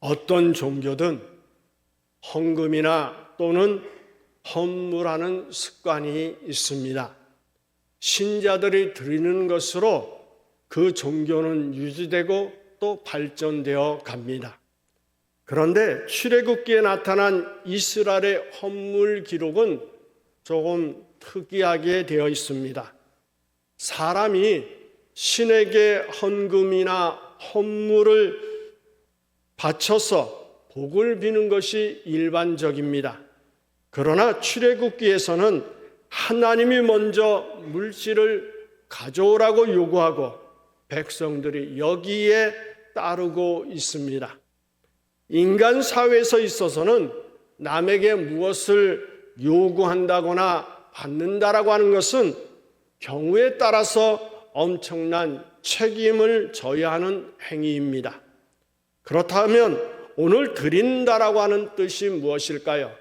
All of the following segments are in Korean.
어떤 종교든 헌금이나 또는 헌물하는 습관이 있습니다. 신자들이 드리는 것으로 그 종교는 유지되고 또 발전되어 갑니다. 그런데 출애굽기에 나타난 이스라엘의 헌물 기록은 조금 특이하게 되어 있습니다. 사람이 신에게 헌금이나 헌물을 바쳐서 복을 비는 것이 일반적입니다. 그러나 출애굽기에서는 하나님이 먼저 물질을 가져오라고 요구하고 백성들이 여기에 따르고 있습니다. 인간 사회에서 있어서는 남에게 무엇을 요구한다거나 받는다라고 하는 것은 경우에 따라서 엄청난 책임을 져야 하는 행위입니다. 그렇다면 오늘 드린다라고 하는 뜻이 무엇일까요?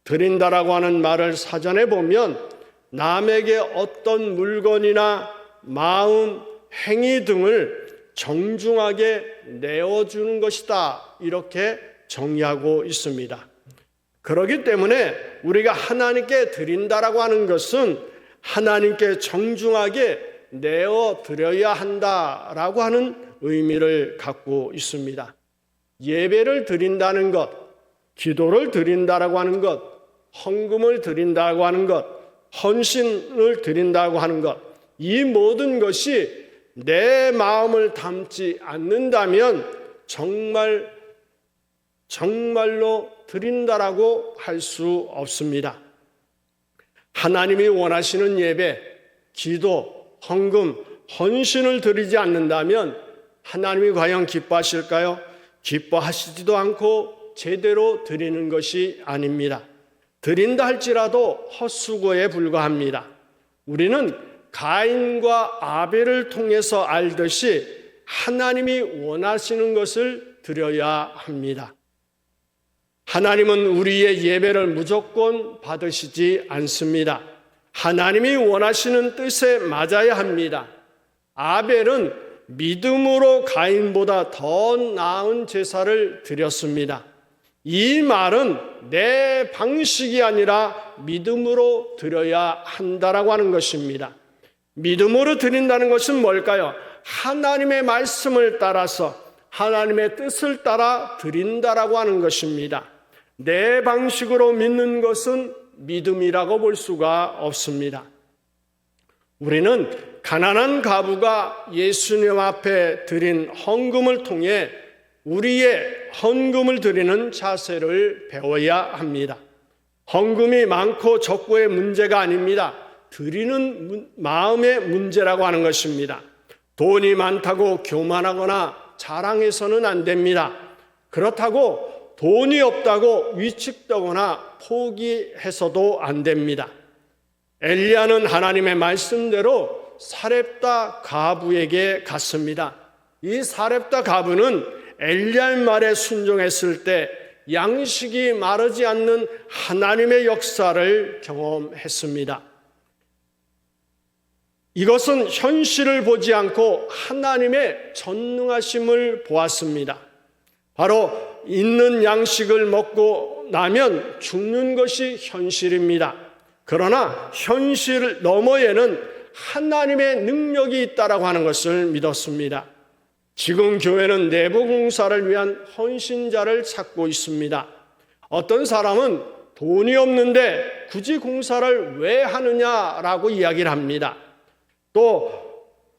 드린다라고 하는 말을 사전에 보면 남에게 어떤 물건이나 마음, 행위 등을 정중하게 내어주는 것이다, 이렇게 정의하고 있습니다. 그렇기 때문에 우리가 하나님께 드린다라고 하는 것은 하나님께 정중하게 내어드려야 한다라고 하는 의미를 갖고 있습니다. 예배를 드린다는 것, 기도를 드린다라고 하는 것, 헌금을 드린다고 하는 것, 헌신을 드린다고 하는 것, 이 모든 것이 내 마음을 담지 않는다면 정말로 드린다라고 할 수 없습니다. 하나님이 원하시는 예배, 기도, 헌금, 헌신을 드리지 않는다면 하나님이 과연 기뻐하실까요? 기뻐하시지도 않고 제대로 드리는 것이 아닙니다. 드린다 할지라도 헛수고에 불과합니다. 우리는 가인과 아벨을 통해서 알듯이 하나님이 원하시는 것을 드려야 합니다. 하나님은 우리의 예배를 무조건 받으시지 않습니다. 하나님이 원하시는 뜻에 맞아야 합니다. 아벨은 믿음으로 가인보다 더 나은 제사를 드렸습니다. 이 말은 내 방식이 아니라 믿음으로 드려야 한다라고 하는 것입니다. 믿음으로 드린다는 것은 뭘까요? 하나님의 말씀을 따라서 하나님의 뜻을 따라 드린다라고 하는 것입니다. 내 방식으로 믿는 것은 믿음이라고 볼 수가 없습니다. 우리는 가난한 과부가 예수님 앞에 드린 헌금을 통해 우리의 헌금을 드리는 자세를 배워야 합니다. 헌금이 많고 적고의 문제가 아닙니다. 드리는 마음의 문제라고 하는 것입니다. 돈이 많다고 교만하거나 자랑해서는 안 됩니다. 그렇다고 돈이 없다고 위축되거나 포기해서도 안 됩니다. 엘리야는 하나님의 말씀대로 사렙다 과부에게 갔습니다. 이 사렙다 과부는 엘리야의 말에 순종했을 때 양식이 마르지 않는 하나님의 역사를 경험했습니다. 이것은 현실을 보지 않고 하나님의 전능하심을 보았습니다. 바로 있는 양식을 먹고 나면 죽는 것이 현실입니다. 그러나 현실 너머에는 하나님의 능력이 있다라고 하는 것을 믿었습니다. 지금 교회는 내부 공사를 위한 헌신자를 찾고 있습니다. 어떤 사람은 돈이 없는데 굳이 공사를 왜 하느냐라고 이야기를 합니다. 또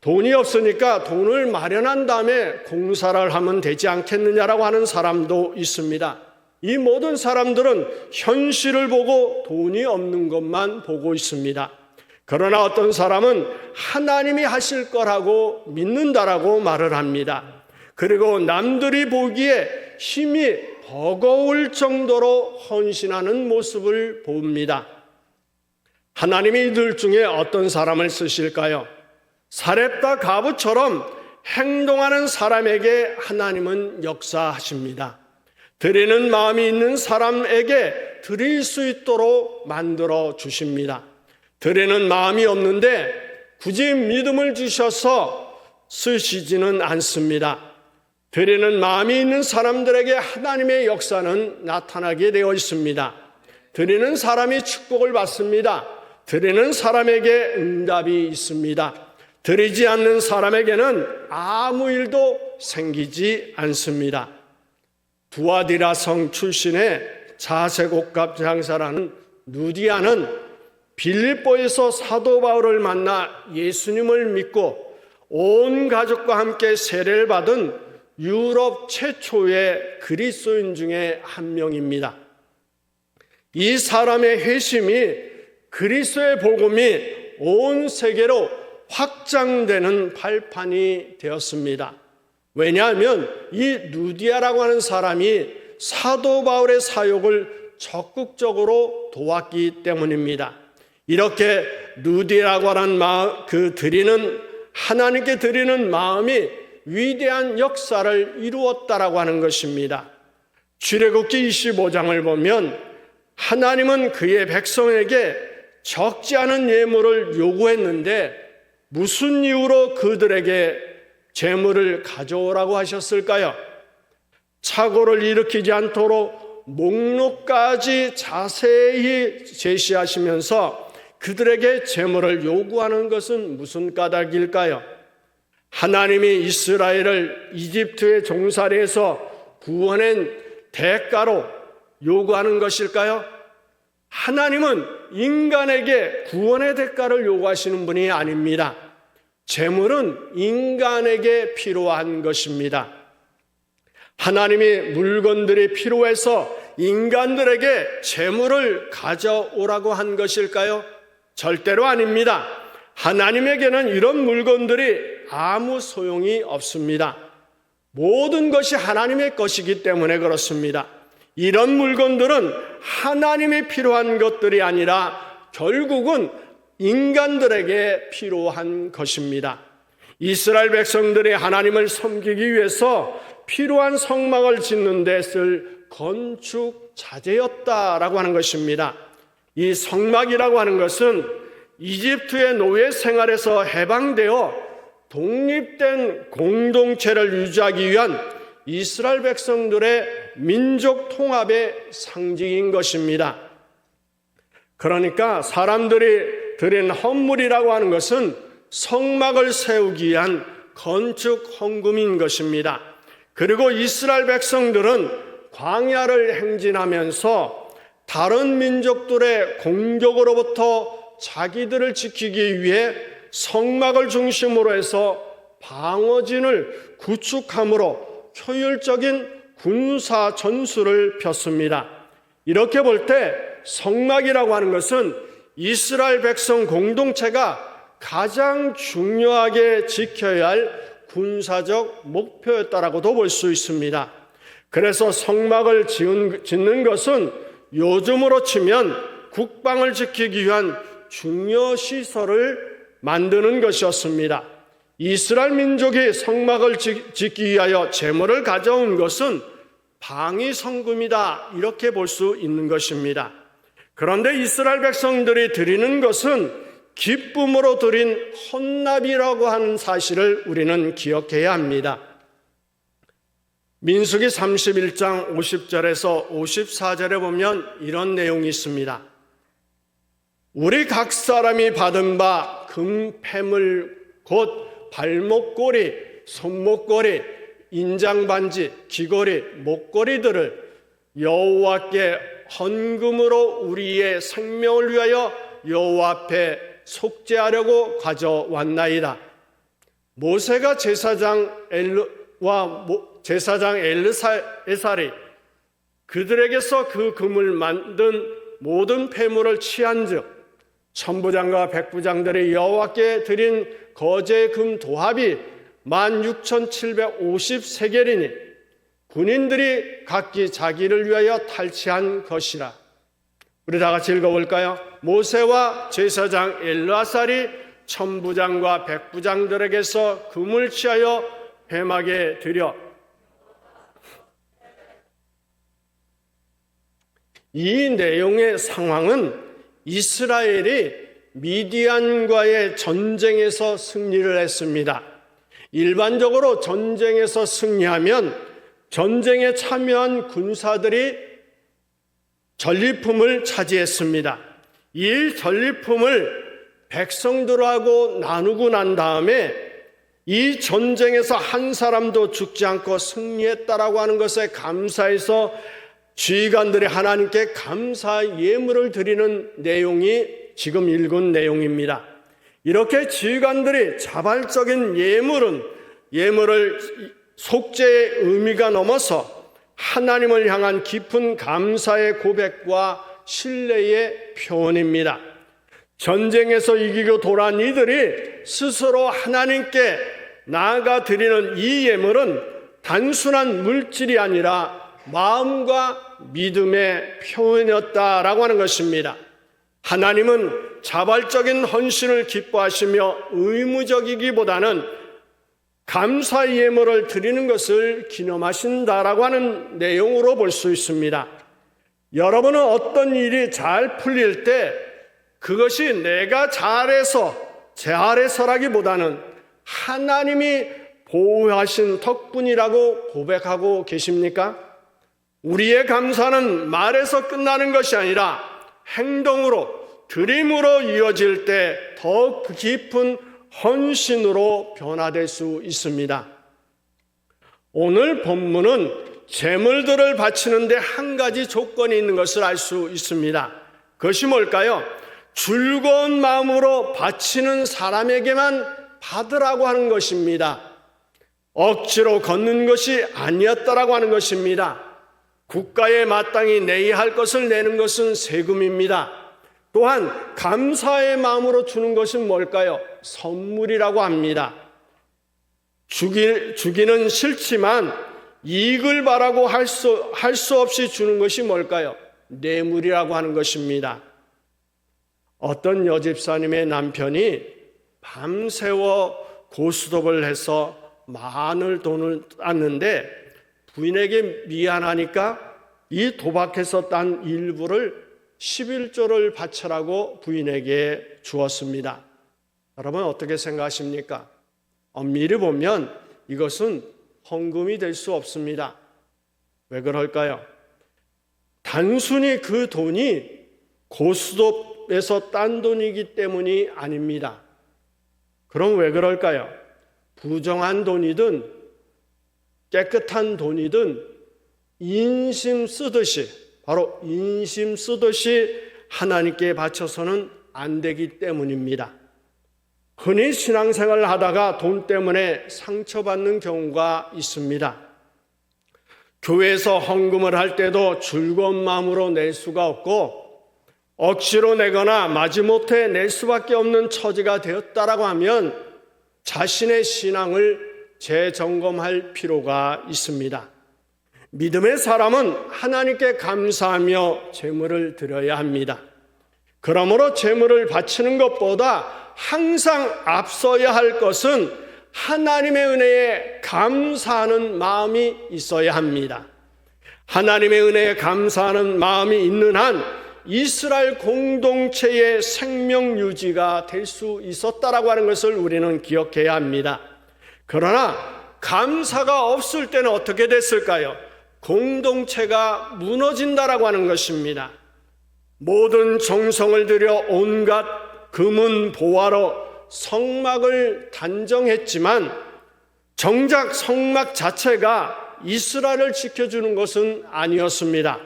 돈이 없으니까 돈을 마련한 다음에 공사를 하면 되지 않겠느냐라고 하는 사람도 있습니다. 이 모든 사람들은 현실을 보고 돈이 없는 것만 보고 있습니다. 그러나 어떤 사람은 하나님이 하실 거라고 믿는다라고 말을 합니다. 그리고 남들이 보기에 힘이 버거울 정도로 헌신하는 모습을 봅니다. 하나님이 이들 중에 어떤 사람을 쓰실까요? 사렙다 과부처럼 행동하는 사람에게 하나님은 역사하십니다. 드리는 마음이 있는 사람에게 드릴 수 있도록 만들어 주십니다. 드리는 마음이 없는데 굳이 믿음을 주셔서 쓰시지는 않습니다. 드리는 마음이 있는 사람들에게 하나님의 역사는 나타나게 되어 있습니다. 드리는 사람이 축복을 받습니다. 드리는 사람에게 응답이 있습니다. 드리지 않는 사람에게는 아무 일도 생기지 않습니다. 두아디라 성 출신의 자색옥갑 장사라는 누디아는 빌립보에서 사도 바울을 만나 예수님을 믿고 온 가족과 함께 세례를 받은 유럽 최초의 그리스도인 중에 한 명입니다. 이 사람의 회심이 그리스도의 복음이 온 세계로 확장되는 발판이 되었습니다. 왜냐하면 이 누디아라고 하는 사람이 사도 바울의 사역을 적극적으로 도왔기 때문입니다. 이렇게 누디아라고 하는 하나님께 드리는 마음이 위대한 역사를 이루었다라고 하는 것입니다. 출애굽기 25장을 보면 하나님은 그의 백성에게 적지 않은 예물을 요구했는데 무슨 이유로 그들에게 재물을 가져오라고 하셨을까요? 착오를 일으키지 않도록 목록까지 자세히 제시하시면서 그들에게 재물을 요구하는 것은 무슨 까닭일까요? 하나님이 이스라엘을 이집트의 종살이에서 구원한 대가로 요구하는 것일까요? 하나님은 인간에게 구원의 대가를 요구하시는 분이 아닙니다. 재물은 인간에게 필요한 것입니다. 하나님이 물건들이 필요해서 인간들에게 재물을 가져오라고 한 것일까요? 절대로 아닙니다. 하나님에게는 이런 물건들이 아무 소용이 없습니다. 모든 것이 하나님의 것이기 때문에 그렇습니다. 이런 물건들은 하나님이 필요한 것들이 아니라 결국은 인간들에게 필요한 것입니다. 이스라엘 백성들이 하나님을 섬기기 위해서 필요한 성막을 짓는 데 쓸 건축 자재였다라고 하는 것입니다. 이 성막이라고 하는 것은 이집트의 노예 생활에서 해방되어 독립된 공동체를 유지하기 위한 이스라엘 백성들의 민족 통합의 상징인 것입니다. 그러니까 사람들이 드린 헌물이라고 하는 것은 성막을 세우기 위한 건축 헌금인 것입니다. 그리고 이스라엘 백성들은 광야를 행진하면서 다른 민족들의 공격으로부터 자기들을 지키기 위해 성막을 중심으로 해서 방어진을 구축함으로 효율적인 군사 전술을 폈습니다. 이렇게 볼 때 성막이라고 하는 것은 이스라엘 백성 공동체가 가장 중요하게 지켜야 할 군사적 목표였다라고도 볼 수 있습니다. 그래서 성막을 짓는 것은 요즘으로 치면 국방을 지키기 위한 중요 시설을 만드는 것이었습니다. 이스라엘 민족이 성막을 짓기 위하여 재물을 가져온 것은 방위성금이다, 이렇게 볼 수 있는 것입니다. 그런데 이스라엘 백성들이 드리는 것은 기쁨으로 드린 헌납이라고 하는 사실을 우리는 기억해야 합니다. 민수기 31장 50절에서 54절에 보면 이런 내용이 있습니다. 우리 각 사람이 받은 바 금패물 곧 발목고리, 손목고리, 인장반지, 귀고리, 목고리들을 여호와께 헌금으로 우리의 생명을 위하여 여호와 앞에 속죄하려고 가져왔나이다. 모세가 제사장 엘르에살이 그들에게서 그 금을 만든 모든 폐물을 취한즉 천부장과 백부장들이 여호와께 드린 거제 금 도합이 16,750세겔이니 군인들이 각기 자기를 위하여 탈취한 것이라. 우리 다 같이 읽어볼까요? 모세와 제사장 엘르아살이 천부장과 백부장들에게서 금을 취하여 회막에 들여 이 내용의 상황은 이스라엘이 미디안과의 전쟁에서 승리를 했습니다. 일반적으로 전쟁에서 승리하면 전쟁에 참여한 군사들이 전리품을 차지했습니다. 이 전리품을 백성들하고 나누고 난 다음에 이 전쟁에서 한 사람도 죽지 않고 승리했다라고 하는 것에 감사해서 지휘관들이 하나님께 감사 예물을 드리는 내용이 지금 읽은 내용입니다. 이렇게 지휘관들이 자발적인 예물을 속죄의 의미가 넘어서 하나님을 향한 깊은 감사의 고백과 신뢰의 표현입니다. 전쟁에서 이기고 돌아온 이들이 스스로 하나님께 나아가 드리는 이 예물은 단순한 물질이 아니라 마음과 믿음의 표현이었다라고 하는 것입니다. 하나님은 자발적인 헌신을 기뻐하시며 의무적이기보다는 감사 예물을 드리는 것을 기념하신다라고 하는 내용으로 볼 수 있습니다. 여러분은 어떤 일이 잘 풀릴 때 그것이 내가 잘해서라기보다는 하나님이 보호하신 덕분이라고 고백하고 계십니까? 우리의 감사는 말에서 끝나는 것이 아니라 행동으로, 드림으로 이어질 때 더 깊은 헌신으로 변화될 수 있습니다. 오늘 본문은 제물들을 바치는데 한 가지 조건이 있는 것을 알 수 있습니다. 그것이 뭘까요? 즐거운 마음으로 바치는 사람에게만 받으라고 하는 것입니다. 억지로 걷는 것이 아니었다라고 하는 것입니다. 국가에 마땅히 내야 할 것을 내는 것은 세금입니다. 또한 감사의 마음으로 주는 것은 뭘까요? 선물이라고 합니다. 주기는 싫지만 이익을 바라고 할 수 없이 주는 것이 뭘까요? 뇌물이라고 하는 것입니다. 어떤 여집사님의 남편이 밤새워 고스톱을 해서 많은 돈을 땄는데 부인에게 미안하니까 이 도박해서 딴 일부를 11조를 바쳐라고 부인에게 주었습니다. 여러분 어떻게 생각하십니까? 엄밀히 보면 이것은 헌금이 될 수 없습니다. 왜 그럴까요? 단순히 그 돈이 고스톱에서 딴 돈이기 때문이 아닙니다. 그럼 왜 그럴까요? 부정한 돈이든 깨끗한 돈이든 인심 쓰듯이 바로 인심 쓰듯이 하나님께 바쳐서는 안 되기 때문입니다. 흔히 신앙생활을 하다가 돈 때문에 상처받는 경우가 있습니다. 교회에서 헌금을 할 때도 즐거운 마음으로 낼 수가 없고 억지로 내거나 마지못해 낼 수밖에 없는 처지가 되었다라고 하면 자신의 신앙을 재점검할 필요가 있습니다. 믿음의 사람은 하나님께 감사하며 제물을 드려야 합니다. 그러므로 제물을 바치는 것보다 항상 앞서야 할 것은 하나님의 은혜에 감사하는 마음이 있어야 합니다. 하나님의 은혜에 감사하는 마음이 있는 한 이스라엘 공동체의 생명 유지가 될 수 있었다라고 하는 것을 우리는 기억해야 합니다. 그러나 감사가 없을 때는 어떻게 됐을까요? 공동체가 무너진다라고 하는 것입니다. 모든 정성을 들여 온갖 금은 보화로 성막을 단정했지만 정작 성막 자체가 이스라엘을 지켜주는 것은 아니었습니다.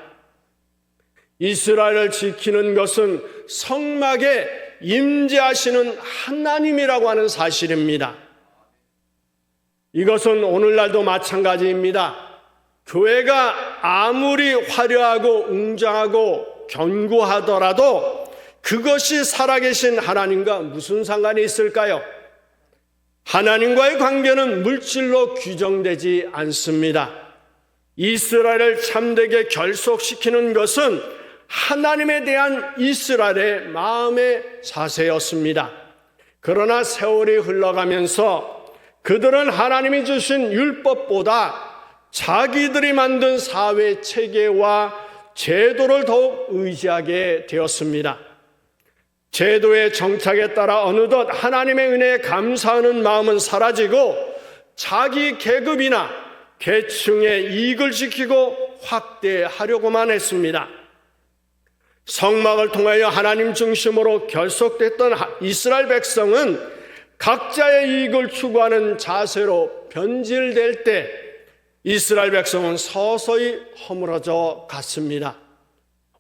이스라엘을 지키는 것은 성막에 임재하시는 하나님이라고 하는 사실입니다. 이것은 오늘날도 마찬가지입니다. 교회가 아무리 화려하고 웅장하고 견고하더라도 그것이 살아계신 하나님과 무슨 상관이 있을까요? 하나님과의 관계는 물질로 규정되지 않습니다. 이스라엘을 참되게 결속시키는 것은 하나님에 대한 이스라엘의 마음의 자세였습니다. 그러나 세월이 흘러가면서 그들은 하나님이 주신 율법보다 자기들이 만든 사회 체계와 제도를 더욱 의지하게 되었습니다. 제도의 정착에 따라 어느덧 하나님의 은혜에 감사하는 마음은 사라지고 자기 계급이나 계층의 이익을 지키고 확대하려고만 했습니다. 성막을 통하여 하나님 중심으로 결속됐던 이스라엘 백성은 각자의 이익을 추구하는 자세로 변질될 때 이스라엘 백성은 서서히 허물어져 갔습니다.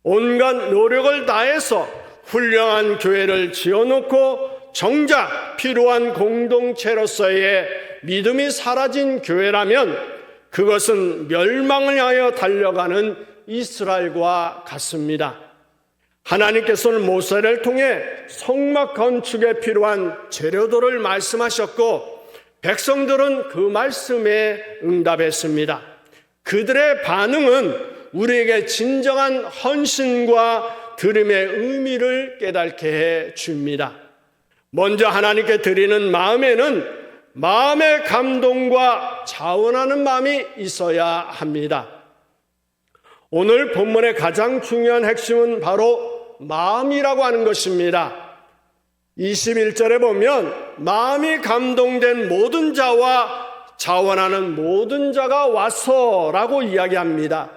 온갖 노력을 다해서 훌륭한 교회를 지어놓고 정작 필요한 공동체로서의 믿음이 사라진 교회라면 그것은 멸망을 향하여 달려가는 이스라엘과 같습니다. 하나님께서는 모세를 통해 성막 건축에 필요한 재료들을 말씀하셨고 백성들은 그 말씀에 응답했습니다. 그들의 반응은 우리에게 진정한 헌신과 드림의 의미를 깨닫게 해 줍니다. 먼저 하나님께 드리는 마음에는 마음의 감동과 자원하는 마음이 있어야 합니다. 오늘 본문의 가장 중요한 핵심은 바로 마음이라고 하는 것입니다. 21절에 보면 마음이 감동된 모든 자와 자원하는 모든 자가 와서라고 이야기합니다.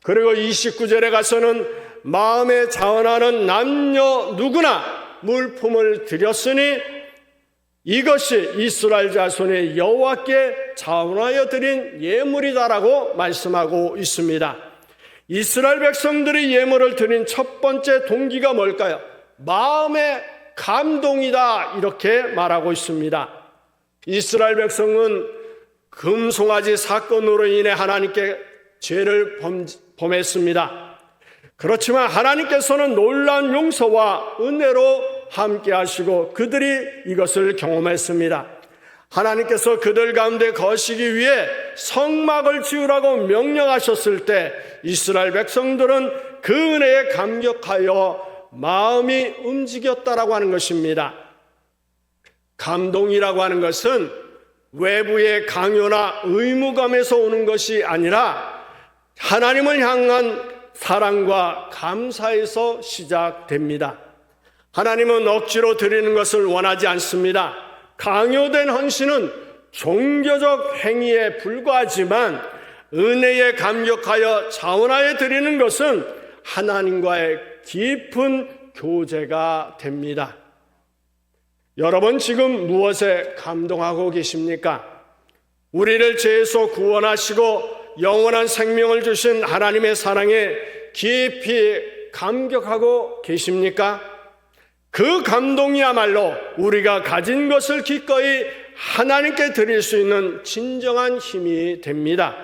그리고 29절에 가서는 마음에 자원하는 남녀 누구나 물품을 드렸으니 이것이 이스라엘 자손의 여호와께 자원하여 드린 예물이다라고 말씀하고 있습니다. 이스라엘 백성들이 예물을 드린 첫 번째 동기가 뭘까요? 마음의 감동이다 이렇게 말하고 있습니다. 이스라엘 백성은 금송아지 사건으로 인해 하나님께 죄를 범했습니다. 그렇지만 하나님께서는 놀라운 용서와 은혜로 함께 하시고 그들이 이것을 경험했습니다. 하나님께서 그들 가운데 거시기 위해 성막을 지으라고 명령하셨을 때 이스라엘 백성들은 그 은혜에 감격하여 마음이 움직였다라고 하는 것입니다. 감동이라고 하는 것은 외부의 강요나 의무감에서 오는 것이 아니라 하나님을 향한 사랑과 감사에서 시작됩니다. 하나님은 억지로 드리는 것을 원하지 않습니다. 강요된 헌신은 종교적 행위에 불과하지만 은혜에 감격하여 자원하여 드리는 것은 하나님과의 깊은 교제가 됩니다. 여러분 지금 무엇에 감동하고 계십니까? 우리를 죄에서 구원하시고 영원한 생명을 주신 하나님의 사랑에 깊이 감격하고 계십니까? 그 감동이야말로 우리가 가진 것을 기꺼이 하나님께 드릴 수 있는 진정한 힘이 됩니다.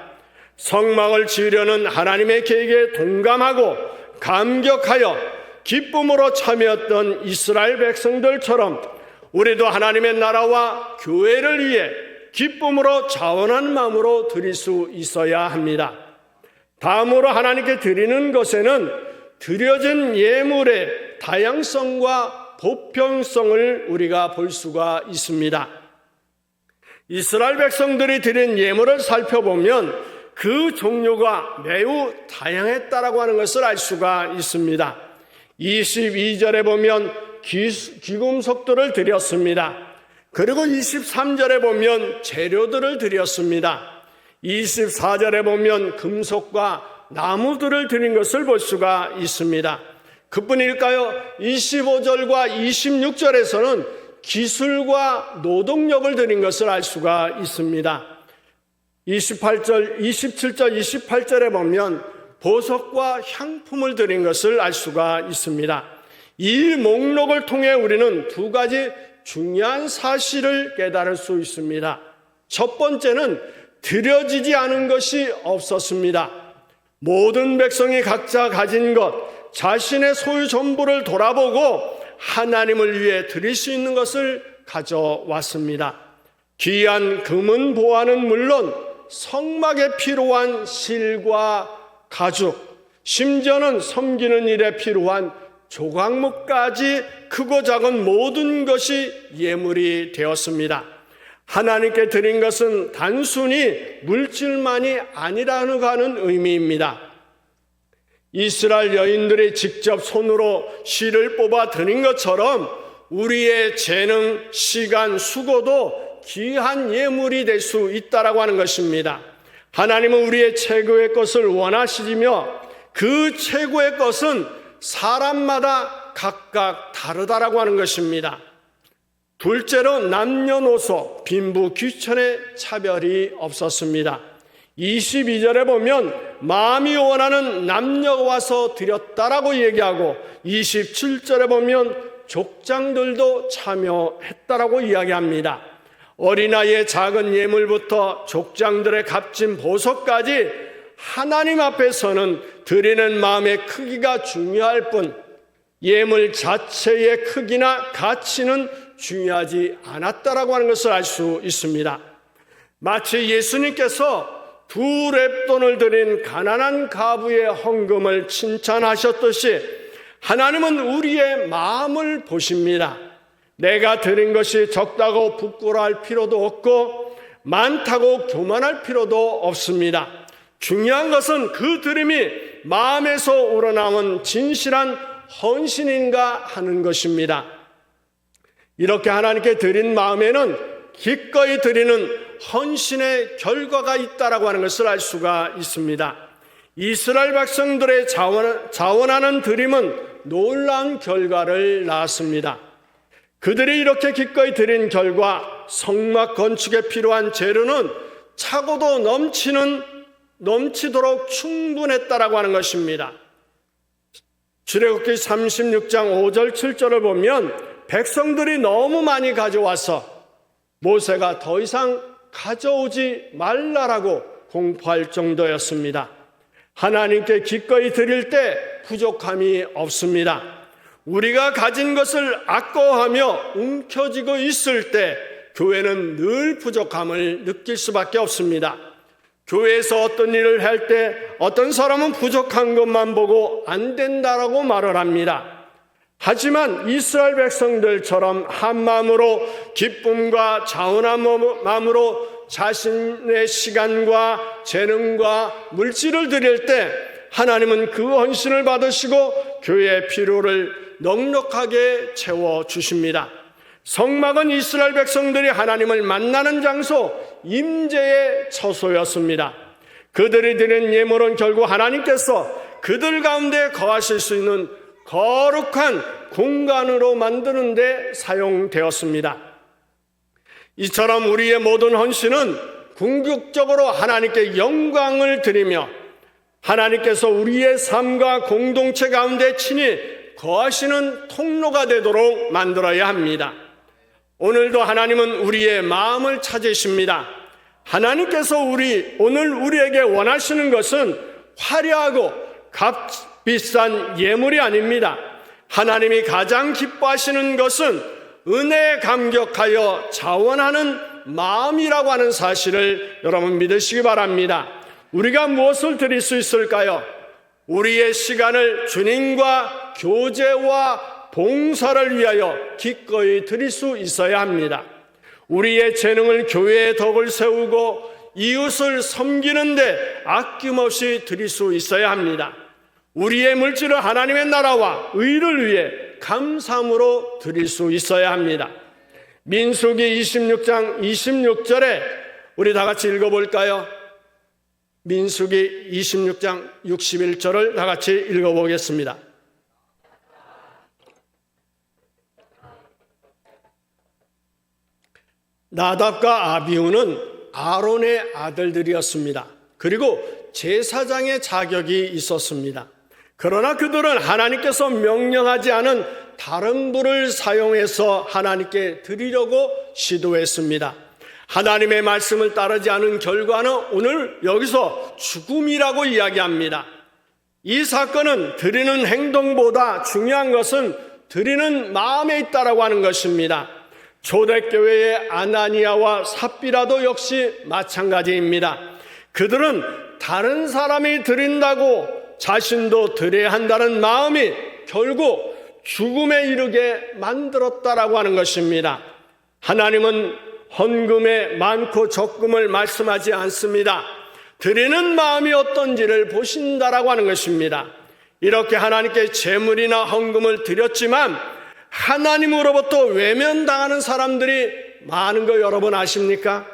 성막을 지으려는 하나님의 계획에 동감하고 감격하여 기쁨으로 참여했던 이스라엘 백성들처럼 우리도 하나님의 나라와 교회를 위해 기쁨으로 자원하는 마음으로 드릴 수 있어야 합니다. 다음으로 하나님께 드리는 것에는 드려진 예물의 다양성과 보편성을 우리가 볼 수가 있습니다. 이스라엘 백성들이 드린 예물을 살펴보면 그 종류가 매우 다양했다라고 하는 것을 알 수가 있습니다. 22절에 보면 귀금속들을 드렸습니다. 그리고 23절에 보면 재료들을 드렸습니다. 24절에 보면 금속과 나무들을 드린 것을 볼 수가 있습니다. 그뿐일까요? 25절과 26절에서는 기술과 노동력을 드린 것을 알 수가 있습니다. 27절, 28절에 보면 보석과 향품을 드린 것을 알 수가 있습니다. 이 목록을 통해 우리는 두 가지 중요한 사실을 깨달을 수 있습니다. 첫 번째는 드려지지 않은 것이 없었습니다. 모든 백성이 각자 가진 것, 자신의 소유 전부를 돌아보고 하나님을 위해 드릴 수 있는 것을 가져왔습니다. 귀한 금은 보화는 물론 성막에 필요한 실과 가죽, 심지어는 섬기는 일에 필요한 조각목까지 크고 작은 모든 것이 예물이 되었습니다. 하나님께 드린 것은 단순히 물질만이 아니라는 의미입니다. 이스라엘 여인들이 직접 손으로 실을 뽑아 드린 것처럼 우리의 재능, 시간, 수고도 귀한 예물이 될 수 있다라고 하는 것입니다. 하나님은 우리의 최고의 것을 원하시며 그 최고의 것은 사람마다 각각 다르다라고 하는 것입니다. 둘째로 남녀노소, 빈부, 귀천의 차별이 없었습니다. 22절에 보면 마음이 원하는 남녀가 와서 드렸다라고 얘기하고 27절에 보면 족장들도 참여했다라고 이야기합니다. 어린아이의 작은 예물부터 족장들의 값진 보석까지 하나님 앞에서는 드리는 마음의 크기가 중요할 뿐 예물 자체의 크기나 가치는 중요하지 않았다라고 하는 것을 알 수 있습니다. 마치 예수님께서 두 렙돈을 드린 가난한 과부의 헌금을 칭찬하셨듯이 하나님은 우리의 마음을 보십니다. 내가 드린 것이 적다고 부끄러워할 필요도 없고 많다고 교만할 필요도 없습니다. 중요한 것은 그 드림이 마음에서 우러나온 진실한 헌신인가 하는 것입니다. 이렇게 하나님께 드린 마음에는 기꺼이 드리는 헌신의 결과가 있다라고 하는 것을 알 수가 있습니다. 이스라엘 백성들의 자원하는 드림은 놀라운 결과를 낳았습니다. 그들이 이렇게 기꺼이 드린 결과 성막 건축에 필요한 재료는 차고도 넘치도록 충분했다라고 하는 것입니다. 출애굽기 36장 5절 7절을 보면 백성들이 너무 많이 가져와서 모세가 더 이상 가져오지 말라라고 공포할 정도였습니다. 하나님께 기꺼이 드릴 때 부족함이 없습니다. 우리가 가진 것을 아까워하며 움켜쥐고 있을 때 교회는 늘 부족함을 느낄 수밖에 없습니다. 교회에서 어떤 일을 할 때 어떤 사람은 부족한 것만 보고 안 된다라고 말을 합니다. 하지만 이스라엘 백성들처럼 한 마음으로 기쁨과 자원한 마음으로 자신의 시간과 재능과 물질을 드릴 때 하나님은 그 헌신을 받으시고 교회의 필요를 넉넉하게 채워주십니다. 성막은 이스라엘 백성들이 하나님을 만나는 장소, 임재의 처소였습니다. 그들이 드린 예물은 결국 하나님께서 그들 가운데 거하실 수 있는 거룩한 공간으로 만드는 데 사용되었습니다. 이처럼 우리의 모든 헌신은 궁극적으로 하나님께 영광을 드리며 하나님께서 우리의 삶과 공동체 가운데 친히 거하시는 통로가 되도록 만들어야 합니다. 오늘도 하나님은 우리의 마음을 찾으십니다. 하나님께서 오늘 우리에게 원하시는 것은 화려하고 값비싼 예물이 아닙니다. 하나님이 가장 기뻐하시는 것은 은혜에 감격하여 자원하는 마음이라고 하는 사실을 여러분 믿으시기 바랍니다. 우리가 무엇을 드릴 수 있을까요? 우리의 시간을 주님과 교제와 봉사를 위하여 기꺼이 드릴 수 있어야 합니다. 우리의 재능을 교회의 덕을 세우고 이웃을 섬기는데 아낌없이 드릴 수 있어야 합니다. 우리의 물질을 하나님의 나라와 의를 위해 감사함으로 드릴 수 있어야 합니다. 민수기 26장 26절에 우리 다 같이 읽어볼까요? 민수기 26장 61절을 다 같이 읽어보겠습니다. 나답과 아비후는 아론의 아들들이었습니다. 그리고 제사장의 자격이 있었습니다. 그러나 그들은 하나님께서 명령하지 않은 다른 불을 사용해서 하나님께 드리려고 시도했습니다. 하나님의 말씀을 따르지 않은 결과는 오늘 여기서 죽음이라고 이야기합니다. 이 사건은 드리는 행동보다 중요한 것은 드리는 마음에 있다라고 하는 것입니다. 초대교회의 아나니아와 삽비라도 역시 마찬가지입니다. 그들은 다른 사람이 드린다고 자신도 드려야 한다는 마음이 결국 죽음에 이르게 만들었다라고 하는 것입니다. 하나님은 헌금의 많고 적금을 말씀하지 않습니다. 드리는 마음이 어떤지를 보신다라고 하는 것입니다. 이렇게 하나님께 제물이나 헌금을 드렸지만 하나님으로부터 외면당하는 사람들이 많은 거 여러분 아십니까?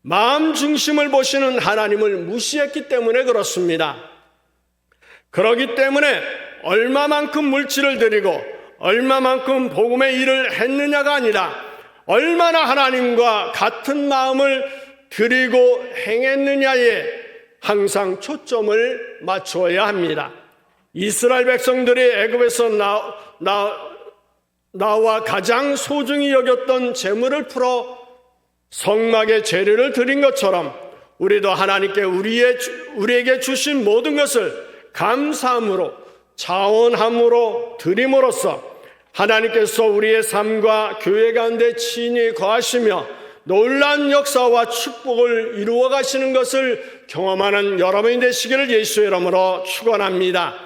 마음 중심을 보시는 하나님을 무시했기 때문에 그렇습니다. 그렇기 때문에 얼마만큼 물질을 드리고 얼마만큼 복음의 일을 했느냐가 아니라 얼마나 하나님과 같은 마음을 드리고 행했느냐에 항상 초점을 맞추어야 합니다. 이스라엘 백성들이 애굽에서 나와 가장 소중히 여겼던 재물을 풀어 성막에 제례를 드린 것처럼 우리도 하나님께 우리에게 주신 모든 것을 감사함으로 자원함으로 드림으로써 하나님께서 우리의 삶과 교회 가운데 친히 거하시며 놀라운 역사와 축복을 이루어 가시는 것을 경험하는 여러분이 되시기를 예수의 이름으로 축원합니다.